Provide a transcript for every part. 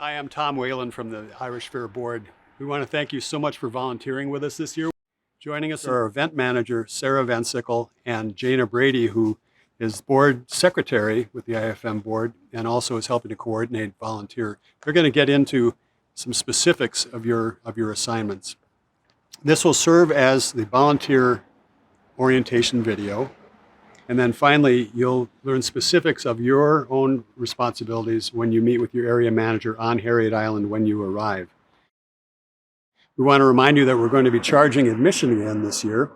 Hi, I'm Tom Whalen from the Irish Fair Board. We want to thank you so much for volunteering with us this year. Joining us are our event manager, Sarah Van Sickle, and Jana Brady, who is board secretary with the IFM board and also is helping to coordinate volunteer. They're going to get into some specifics of your assignments. This will serve as the volunteer orientation video. And then finally, you'll learn specifics of your own responsibilities when you meet with your area manager on Harriet Island when you arrive. We want to remind you that we're going to be charging admission again this year.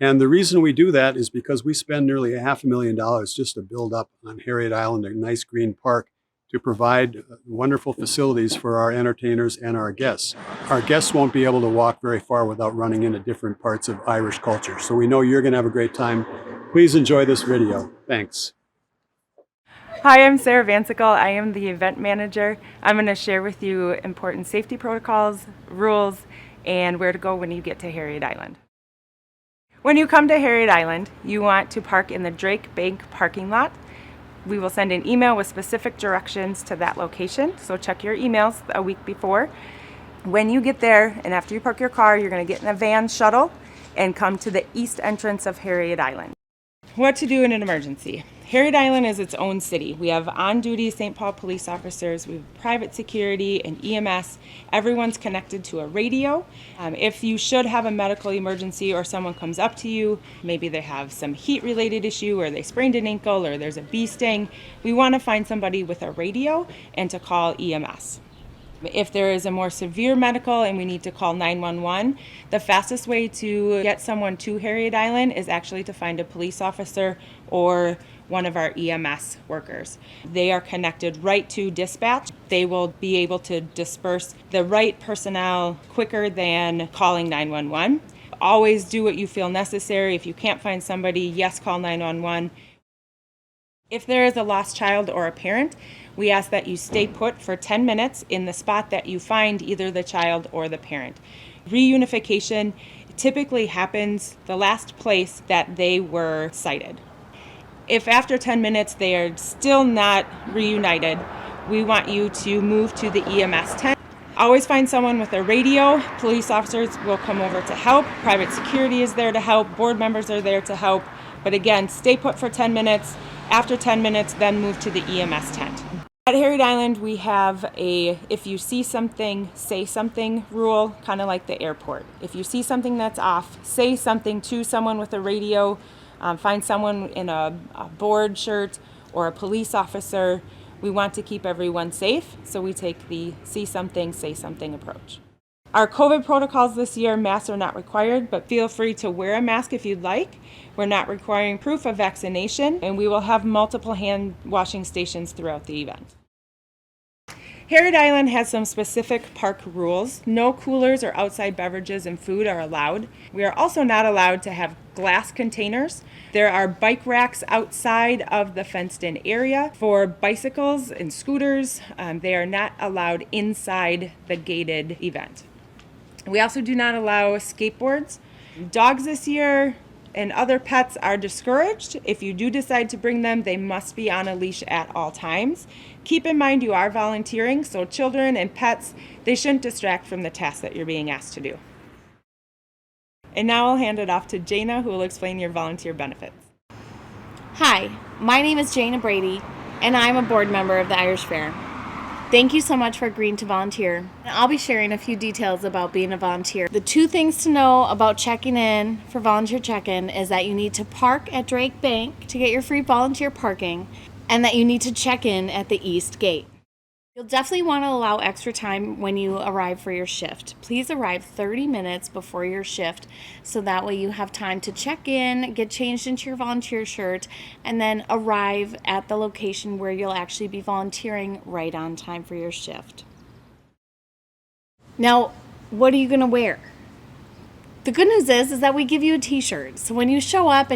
And the reason we do that is because we spend nearly $500,000 just to build up on Harriet Island a nice green park to provide wonderful facilities for our entertainers and our guests. Our guests won't be able to walk very far without running into different parts of Irish culture. So we know you're going to have a great time. Please enjoy this video. Thanks. Hi, I'm Sarah Van Sickle. I am the event manager. I'm going to share with you important safety protocols, rules, and where to go when you get to Harriet Island. When you come to Harriet Island, you want to park in the Drake Bank parking lot. We will send an email with specific directions to that location, so check your emails a week before. When you get there, and after you park your car, you're going to get in a van shuttle and come to the east entrance of Harriet Island. What to do in an emergency. Harriet Island is its own city. We have on-duty St. Paul police officers, we have private security and EMS. Everyone's connected to a radio. If you should have a medical emergency or someone comes up to you, maybe they have some heat-related issue or they sprained an ankle or there's a bee sting, we want to find somebody with a radio and to call EMS. If there is a more severe medical and we need to call 911, the fastest way to get someone to Harriet Island is actually to find a police officer or one of our EMS workers. They are connected right to dispatch. They will be able to disperse the right personnel quicker than calling 911. Always do what you feel necessary. If you can't find somebody, yes, call 911. If there is a lost child or a parent, we ask that you stay put for 10 minutes in the spot that you find either the child or the parent. Reunification typically happens the last place that they were sighted. If after 10 minutes they are still not reunited, we want you to move to the EMS tent. Always find someone with a radio. Police officers will come over to help. Private security is there to help. Board members are there to help. But again, stay put for 10 minutes. After 10 minutes, then move to the EMS tent. At Harriet Island, we have a if you see something, say something rule, kind of like the airport. If you see something that's off, say something to someone with a radio. Find someone in a board shirt or a police officer. We want to keep everyone safe, so we take the see something, say something approach. Our COVID protocols this year, masks are not required, but feel free to wear a mask if you'd like. We're not requiring proof of vaccination, and we will have multiple hand washing stations throughout the event. Harriet Island has some specific park rules. No coolers or outside beverages and food are allowed. We are also not allowed to have glass containers. There are bike racks outside of the fenced-in area for bicycles and scooters. They are not allowed inside the gated event. We also do not allow skateboards. Dogs this year and other pets are discouraged. If you do decide to bring them, they must be on a leash at all times. Keep in mind you are volunteering, so children and pets, they shouldn't distract from the task that you're being asked to do. And now I'll hand it off to Jana, who will explain your volunteer benefits. Hi, my name is Jana Brady, and I'm a board member of the Irish Fair. Thank you so much for agreeing to volunteer. And I'll be sharing a few details about being a volunteer. The 2 things to know about checking in for volunteer check-in is that you need to park at Drake Bank to get your free volunteer parking, and that you need to check in at the East Gate. You'll definitely want to allow extra time when you arrive for your shift. Please arrive 30 minutes before your shift so that way you have time to check in, get changed into your volunteer shirt, and then arrive at the location where you'll actually be volunteering right on time for your shift. Now, what are you going to wear? The good news is that we give you a t-shirt. So when you show up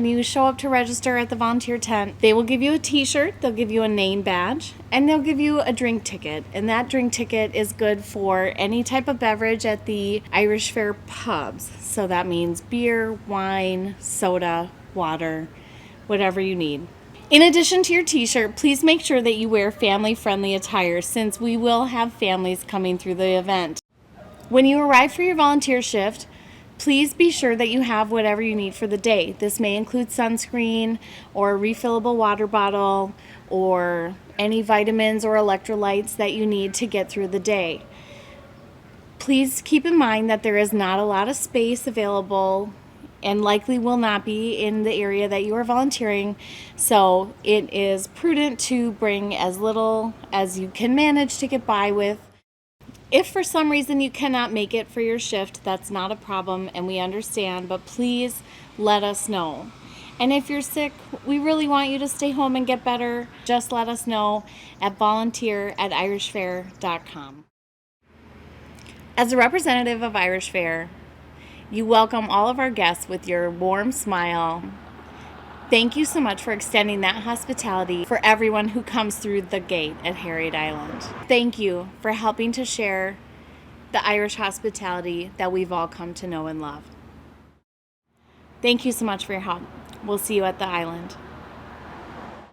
to register at the volunteer tent, they will give you a t-shirt, they'll give you a name badge, and they'll give you a drink ticket. And that drink ticket is good for any type of beverage at the Irish Fair pubs. So that means beer, wine, soda, water, whatever you need. In addition to your t-shirt, please make sure that you wear family-friendly attire since we will have families coming through the event. When you arrive for your volunteer shift, please be sure that you have whatever you need for the day. This may include sunscreen or a refillable water bottle or any vitamins or electrolytes that you need to get through the day. Please keep in mind that there is not a lot of space available and likely will not be in the area that you are volunteering, so it is prudent to bring as little as you can manage to get by with. If for some reason you cannot make it for your shift, that's not a problem and we understand, but please let us know. And if you're sick, we really want you to stay home and get better. Just let us know at volunteer@irishfair.com. As a representative of Irish Fair, you welcome all of our guests with your warm smile. Thank you so much for extending that hospitality for everyone who comes through the gate at Harriet Island. Thank you for helping to share the Irish hospitality that we've all come to know and love. Thank you so much for your help. We'll see you at the island.